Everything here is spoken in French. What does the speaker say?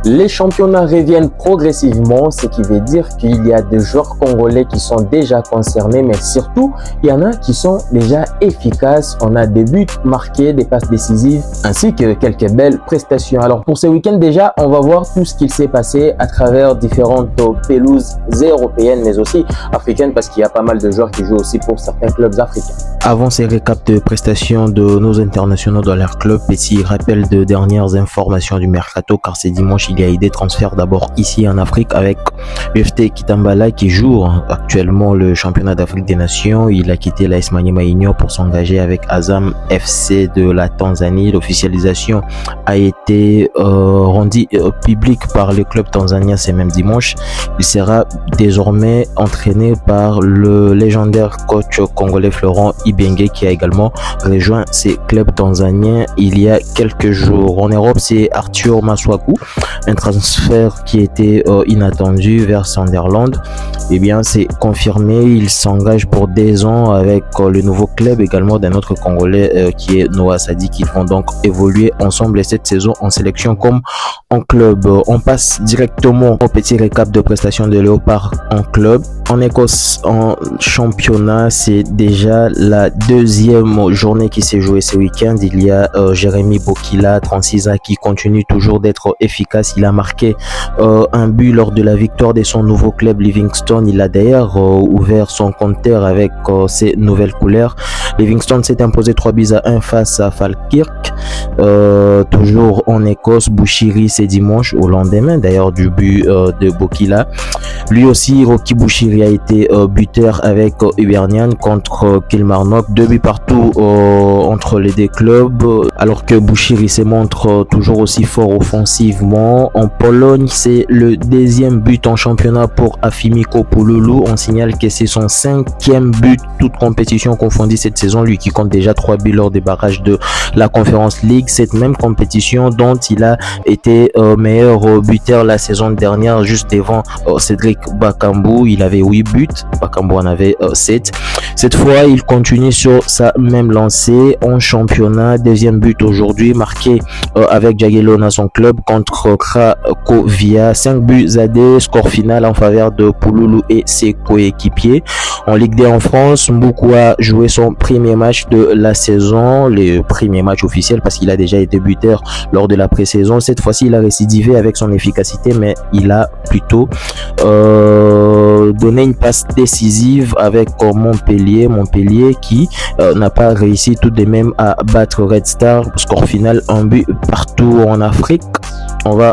Les championnats reviennent progressivement, ce qui veut dire qu'il y a des joueurs congolais qui sont déjà concernés, mais surtout, il y en a qui sont déjà efficaces. On a des buts marqués, des passes décisives, ainsi que quelques belles prestations. Alors pour ce week-end déjà, on va voir tout ce qu'il s'est passé à travers différentes pelouses européennes, mais aussi africaines, parce qu'il y a pas mal de joueurs qui jouent aussi pour certains clubs africains. Avant ces récaps de prestations de nos internationaux dans leur club, petit rappel de dernières informations du mercato, car c'est dimanche, il y a eu des transferts d'abord ici en Afrique avec UFT Kitambala qui joue actuellement le championnat d'Afrique des Nations. Il a quitté l'AS Maniema Union pour s'engager avec Azam FC de la Tanzanie. L'officialisation a été rendue publique par le club tanzanien ce même dimanche. Il sera désormais entraîné par le légendaire coach congolais Florent Ibenge qui a également rejoint ces clubs tanzaniens il y a quelques jours. En Europe, c'est Arthur Maswaku, un transfert qui était inattendu vers Sunderland. Eh bien, c'est confirmé, il s'engage pour 2 ans avec le nouveau club également d'un autre Congolais qui est Noah Sadik. Ils vont donc évoluer ensemble cette saison en sélection comme en club. On passe directement au petit récap de prestations de Léopard en club. En Écosse, en championnat, c'est déjà la 2e journée qui s'est jouée ce week-end. Il y a Jérémy Bokila, 36 ans, qui continue toujours d'être efficace. Il a marqué un but lors de la victoire de son nouveau club Livingston. Il a d'ailleurs ouvert son compteur avec ses nouvelles couleurs. Livingston s'est imposé 3-1 face à Falkirk. Toujours en Écosse, Bushiri c'est dimanche au lendemain d'ailleurs du but de Bokila. Lui aussi, Rocky Bushiri a été buteur avec Hibernian contre Kilmarnock. 2 buts partout entre les 2 clubs, alors que Bushiri se montre toujours aussi fort offensivement. En Pologne, c'est le 2e but en championnat pour Afimiko Pouloulou. On signale que c'est son 5e but, toute compétition confondue cette saison. Lui qui compte déjà 3 buts lors des barrages de la Conference League. Cette même compétition dont il a été meilleur buteur la saison dernière, juste devant Cédric Bakambu. Il avait 8 buts, Bakambu en avait 7. Cette fois, il continue sur sa même lancée en championnat. 2e but aujourd'hui, marqué avec Jagiellona, son club, contre Cracovia. 5 buts à 2, score final en faveur de Pouloulou et ses coéquipiers. En Ligue 2 en France, Mboukou a joué son premier match de la saison, le premier match officiel parce qu'il a déjà été buteur lors de la pré-saison. Cette fois-ci, il a récidivé avec son efficacité, mais il a plutôt donné une passe décisive avec Montpellier qui n'a pas réussi tout de même à battre Red Star. Score final, un but partout en Afrique. On va